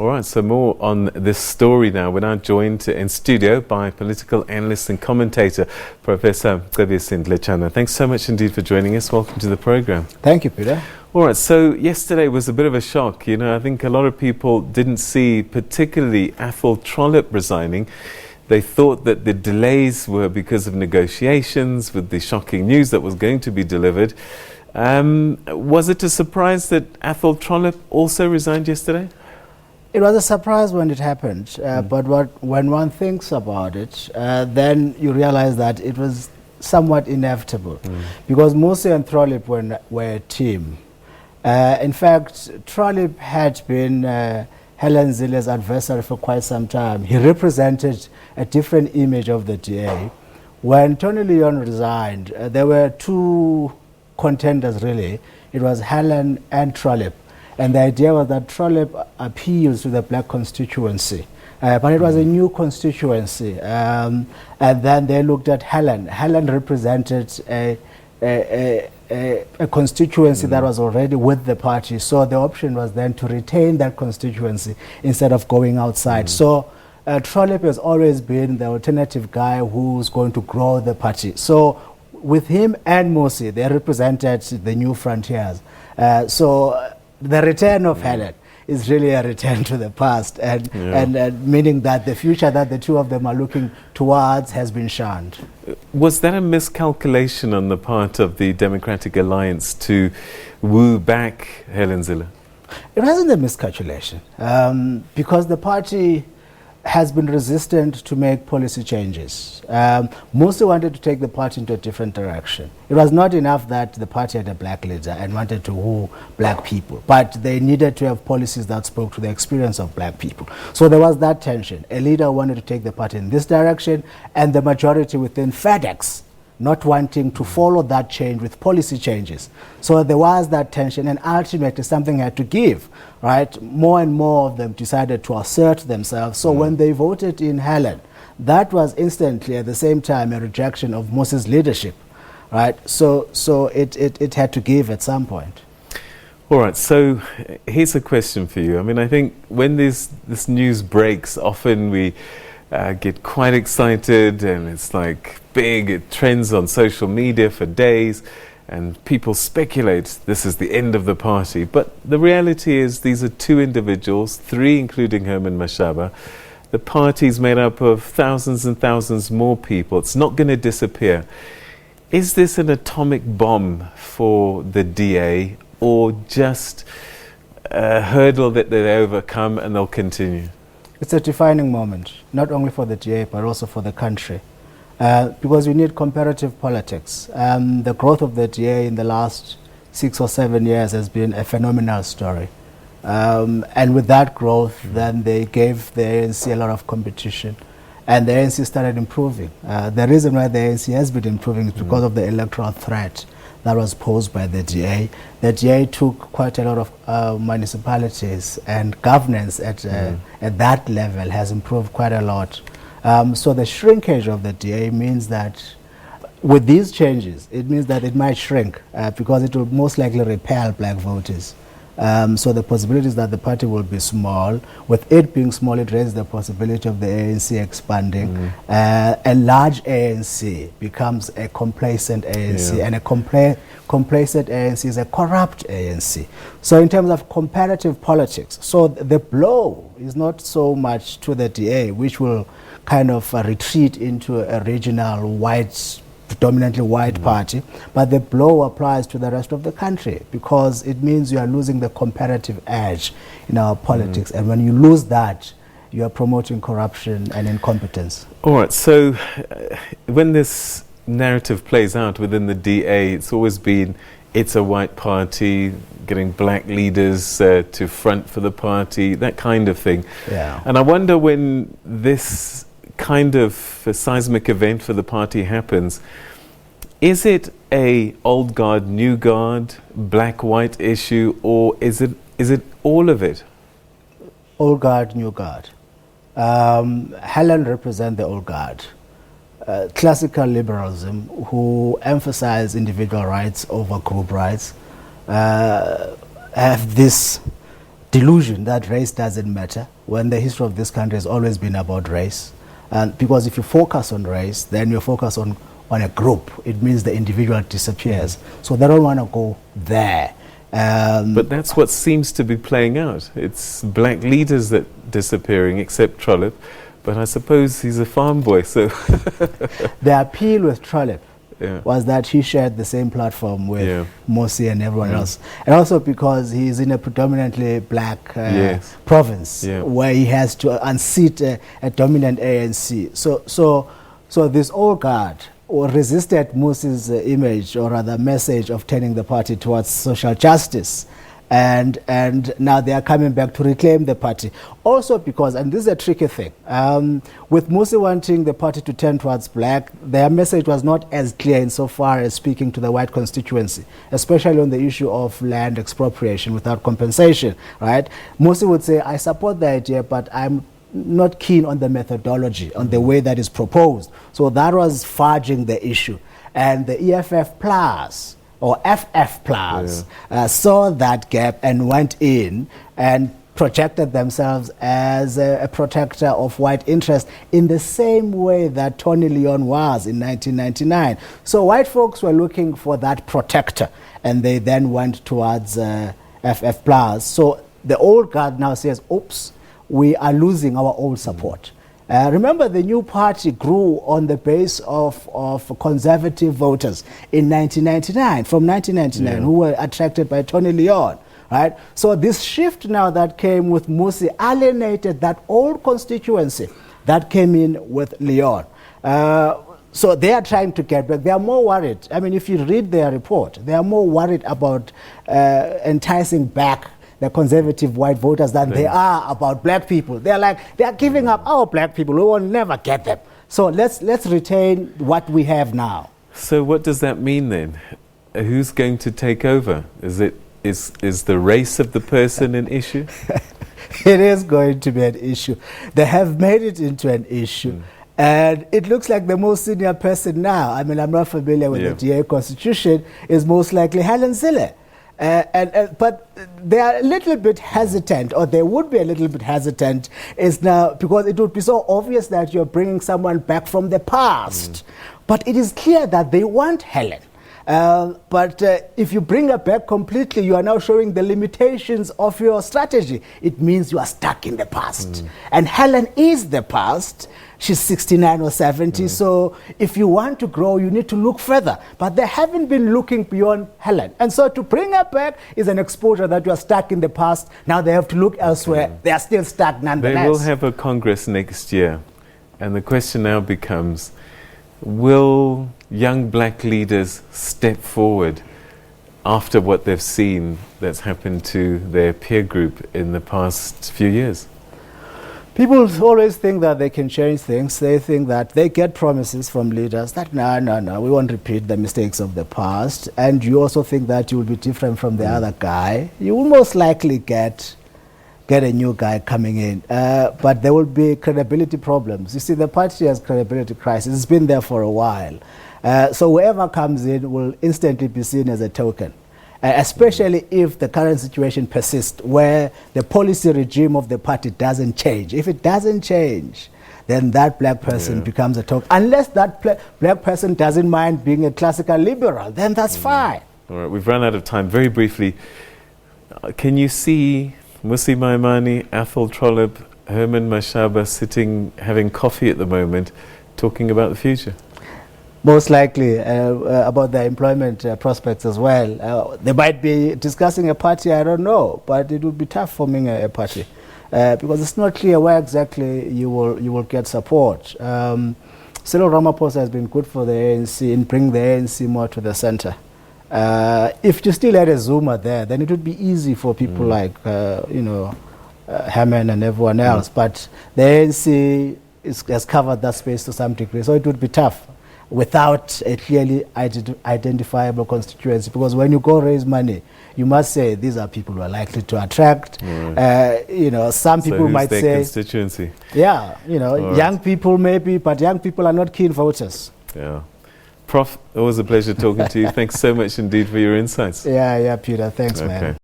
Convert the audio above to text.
All right, so more on this story now. We're now joined in studio by political analyst and commentator, Professor Mcebisi Ndletyana. Thanks so much indeed for joining us. Welcome to the program. Thank you, Peter. All right, so yesterday was a bit of a shock. You know, I think a lot of people didn't see particularly Athol Trollip resigning. They thought that the delays were because of negotiations with the shocking news that was going to be delivered. Was it a surprise that Athol Trollip also resigned yesterday? It was a surprise when it happened, but when one thinks about it, then you realize that it was somewhat inevitable, because Mcebisi and Trollip were a team. In fact, Trollip had been Helen Zille's adversary for quite some time. He represented a different image of the DA. When Tony Leon resigned, there were two contenders really. It was Helen and Trollip. And the idea was that Trollip appeals to the black constituency. But it was a new constituency. And then they looked at Helen. Helen represented a constituency that was already with the party. So the option was then to retain that constituency instead of going outside. So Trollip has always been the alternative guy who's going to grow the party. So with him and Mcebisi, they represented the new frontiers. So the return of Helen is really a return to the past, and meaning that the future that the two of them are looking towards has been shunned. Was that a miscalculation on the part of the Democratic Alliance to woo back Helen Zille? It wasn't a miscalculation, because the party has been resistant to make policy changes. Mcebisi wanted to take the party into a different direction. It was not enough that the party had a black leader and wanted to woo black people, but they needed to have policies that spoke to the experience of black people. So there was that tension. A leader wanted to take the party in this direction, and the majority within FedEx not wanting to follow that change with policy changes. So there was that tension, and ultimately something had to give, right? More and more of them decided to assert themselves. So when they voted in Helen, that was instantly at the same time a rejection of Mcebisi's leadership, right? So it had to give at some point. All right, so here's a question for you. I mean, I think when this news breaks, often we get quite excited, and it's like big, it trends on social media for days, and people speculate this is the end of the party. But the reality is these are two individuals, three including Herman Mashaba. The party's made up of thousands and thousands more people. It's not going to disappear. Is this an atomic bomb for the DA, or just a hurdle that they overcome and they'll continue? It's a defining moment, not only for the DA, but also for the country. Because we need comparative politics. The growth of the DA in the last 6 or 7 years has been a phenomenal story. And with that growth, then they gave the ANC a lot of competition. And the ANC started improving. The reason why the ANC has been improving is because of the electoral threat that was posed by the DA. The DA took quite a lot of municipalities, and governance at that level has improved quite a lot. So the shrinkage of the DA means that with these changes, it means that it might shrink because it will most likely repel black voters. So the possibilities that the party will be small. With it being small, it raises the possibility of the ANC expanding. A large ANC becomes a complacent ANC, and a complacent ANC is a corrupt ANC. So in terms of comparative politics, so the blow is not so much to the DA, which will kind of retreat into a regional predominantly white party, but the blow applies to the rest of the country, because it means you are losing the comparative edge in our politics, and when you lose that, you are promoting corruption and incompetence. All right, so when this narrative plays out within the DA, it's always been it's a white party, getting black leaders to front for the party, that kind of thing. Yeah. And I wonder, when this kind of seismic event for the party happens, is it a old guard, new guard, black-white issue, or is it all of it? Old guard, new guard. Helen represents the old guard. Classical liberalism, who emphasize individual rights over group rights, have this delusion that race doesn't matter, when the history of this country has always been about race. And because if you focus on race, then you focus on a group. It means the individual disappears. So they don't want to go there. But that's what seems to be playing out. It's black leaders that disappearing, except Trollip. But I suppose he's a farm boy, so... The appeal with Trollip was that he shared the same platform with Mossi and everyone else. And also because he's in a predominantly black province where he has to unseat a dominant ANC. So this old guard resisted Mossi's image, or rather message, of turning the party towards social justice. And now they are coming back to reclaim the party. Also because, and this is a tricky thing, with Mossi wanting the party to turn towards black, their message was not as clear insofar as speaking to the white constituency, especially on the issue of land expropriation without compensation, right? Mossi would say, I support the idea, but I'm not keen on the methodology, on the way that is proposed. So that was fudging the issue. And the EFF Plus, or FF Plus, saw that gap and went in and projected themselves as a protector of white interest in the same way that Tony Leon was in 1999. So white folks were looking for that protector, and they then went towards FF Plus. So the old guard now says, oops, we are losing our old support. Remember, the new party grew on the base of conservative voters in 1999, from 1999, who were attracted by Tony Leon, right? So this shift now that came with Mossi alienated that old constituency that came in with Leon. So they are trying to get back. They are more worried. I mean, if you read their report, they are more worried about enticing back the conservative white voters than they are about black people. They're like, they are giving up our black people. We will never get them. So let's retain what we have now. So what does that mean then? Who's going to take over? Is the race of the person an issue? It is going to be an issue. They have made it into an issue. And it looks like the most senior person now, I mean, I'm not familiar with the DA constitution, is most likely Helen Zille. But they are a little bit hesitant, or they would be a little bit hesitant, is now because it would be so obvious that you're bringing someone back from the past. But it is clear that they want Helen. But if you bring her back completely, you are now showing the limitations of your strategy. It means you are stuck in the past. And Helen is the past. She's 69 or 70, so if you want to grow, you need to look further. But they haven't been looking beyond Helen. And so to bring her back is an exposure that you are stuck in the past. Now they have to look elsewhere. They are still stuck nonetheless. They will have a Congress next year. And the question now becomes, will young black leaders step forward after what they've seen that's happened to their peer group in the past few years? People always think that they can change things. They think that they get promises from leaders that, no, we won't repeat the mistakes of the past. And you also think that you will be different from the other guy. You will most likely get a new guy coming in. But there will be credibility problems. You see, the party has credibility crisis. It's been there for a while. So whoever comes in will instantly be seen as a token. Especially if the current situation persists, where the policy regime of the party doesn't change. If it doesn't change, then that black person becomes a token. Unless that black person doesn't mind being a classical liberal, then that's fine. All right, we've run out of time. Very briefly, can you see Mossi Maimane, Athol Trollip, Herman Mashaba sitting, having coffee at the moment, talking about the future? Most likely about their employment prospects as well. They might be discussing a party, I don't know, but it would be tough forming a party because it's not clear where exactly you will get support. Cyril Ramaphosa has been good for the ANC in bringing the ANC more to the center. If you still had a Zuma there, then it would be easy for people like Herman and everyone else. But the ANC has covered that space to some degree, so it would be tough without a clearly identifiable constituency, because when you go raise money, you must say these are people who are likely to attract. Some people might say constituency. Young people maybe, but young people are not keen voters. Yeah. Prof, always a pleasure talking to you. Thanks so much indeed for your insights. Yeah, Peter. Thanks, man.